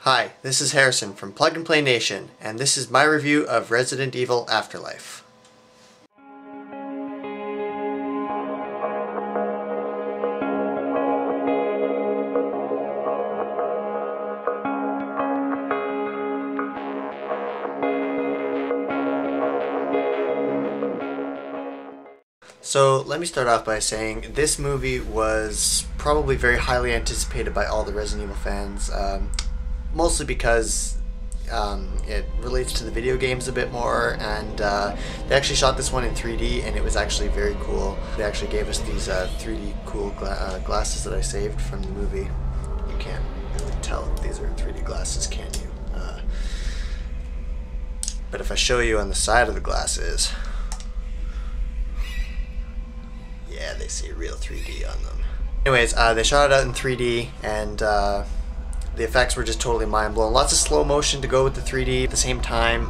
Hi, this is Harrison from Plug and Play Nation, and this is my review of Resident Evil Afterlife. So let me start off by saying this movie was probably very highly anticipated by all the Resident Evil fans, mostly because it relates to the video games a bit more, and they actually shot this one in 3D and it was actually very cool. They actually gave us these 3D cool glasses that I saved from the movie. You can't really tell if these are 3D glasses, can you? But if I show you on the side of the glasses, yeah, they say real 3D on them. Anyways, they shot it out in 3D, and the effects were just totally mind-blowing. Lots of slow motion to go with the 3D. At the same time,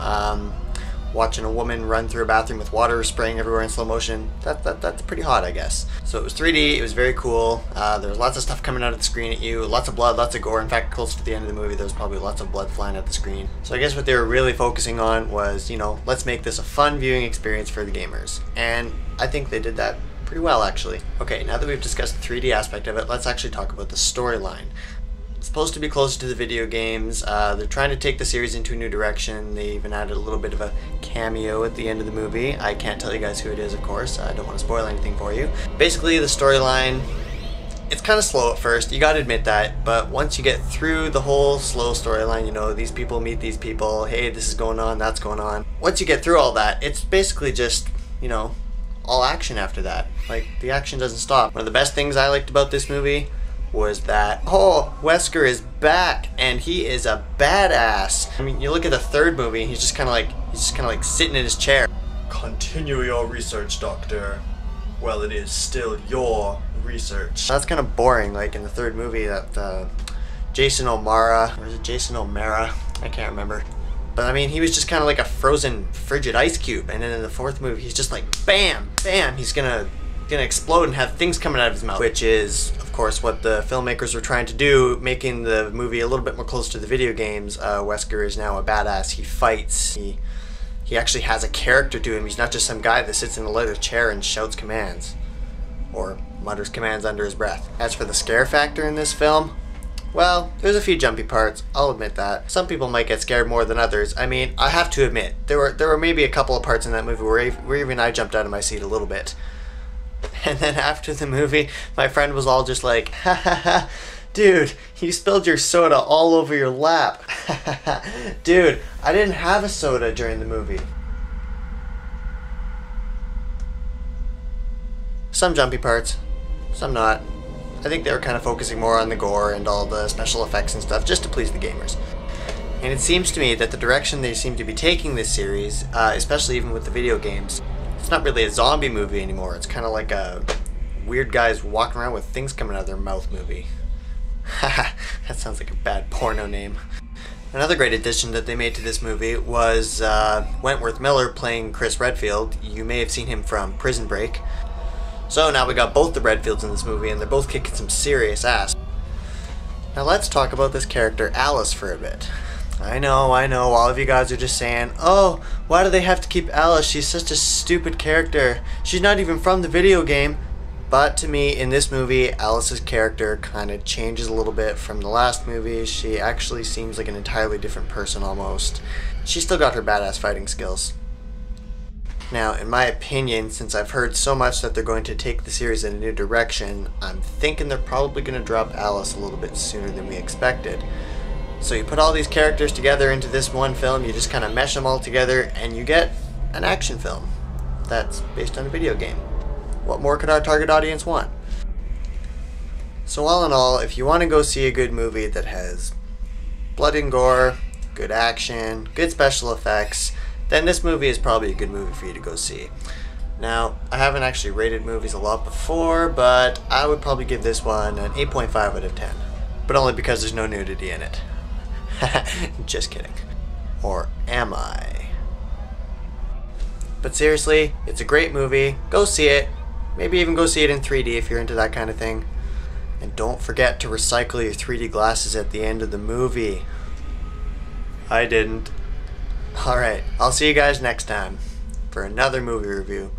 watching a woman run through a bathroom with water spraying everywhere in slow motion, that's pretty hot, I guess. So it was 3D, it was very cool. There was lots of stuff coming out of the screen at you, lots of blood, lots of gore. In fact, close to the end of the movie, there was probably lots of blood flying at the screen. So I guess what they were really focusing on was, you know, let's make this a fun viewing experience for the gamers. And I think they did that pretty well, actually. Okay, now that we've discussed the 3D aspect of it, let's actually talk about the storyline. It's supposed to be closer to the video games. They're trying to take the series into a new direction. They even added a little bit of a cameo at the end of the movie. I can't tell you guys who it is, of course. I don't want to spoil anything for you. Basically, the storyline, it's kind of slow at first, you gotta admit that, but once you get through the whole slow storyline, you know, these people meet these people, hey, this is going on, that's going on. Once you get through all that, it's basically just, you know, all action after that. Like, the action doesn't stop. One of the best things I liked about this movie was that, oh, Wesker is back and he is a badass. I mean, you look at the third movie, he's just kind of like sitting in his chair. Continue your research, Doctor. Well, it is still your research. That's kind of boring. Like in the third movie, that Jason O'Mara, or is it Jason O'Mara? I can't remember. But I mean, he was just kind of like a frozen, frigid ice cube. And then in the fourth movie, he's just like, bam, bam, he's gonna explode and have things coming out of his mouth. Which is, of course, what the filmmakers were trying to do, making the movie a little bit more close to the video games. Wesker is now a badass. He fights. He actually has a character to him. He's not just some guy that sits in a leather chair and shouts commands. Or mutters commands under his breath. As for the scare factor in this film, well, there's a few jumpy parts, I'll admit that. Some people might get scared more than others. I mean, I have to admit, there were maybe a couple of parts in that movie where even I jumped out of my seat a little bit. And then after the movie, my friend was all just like, ha ha ha, dude, you spilled your soda all over your lap. Dude, I didn't have a soda during the movie. Some jumpy parts, some not. I think they were kind of focusing more on the gore and all the special effects and stuff just to please the gamers. And it seems to me that the direction they seem to be taking this series, especially even with the video games, it's not really a zombie movie anymore. It's kind of like a weird guys walking around with things coming out of their mouth movie. Haha, that sounds like a bad porno name. Another great addition that they made to this movie was Wentworth Miller playing Chris Redfield. You may have seen him from Prison Break. So now we got both the Redfields in this movie, and they're both kicking some serious ass. Now let's talk about this character Alice for a bit. I know, all of you guys are just saying, oh, why do they have to keep Alice? She's such a stupid character. She's not even from the video game. But to me, in this movie, Alice's character kind of changes a little bit from the last movie. She actually seems like an entirely different person almost. She's still got her badass fighting skills. Now, in my opinion, since I've heard so much that they're going to take the series in a new direction, I'm thinking they're probably going to drop Alice a little bit sooner than we expected. So you put all these characters together into this one film, you just kind of mesh them all together, and you get an action film that's based on a video game. What more could our target audience want? So all in all, if you want to go see a good movie that has blood and gore, good action, good special effects, then this movie is probably a good movie for you to go see. Now, I haven't actually rated movies a lot before, but I would probably give this one an 8.5 out of 10. But only because there's no nudity in it. Just kidding. Or am I? But seriously, it's a great movie. Go see it. Maybe even go see it in 3D if you're into that kind of thing. And don't forget to recycle your 3D glasses at the end of the movie. I didn't. Alright, I'll see you guys next time for another movie review.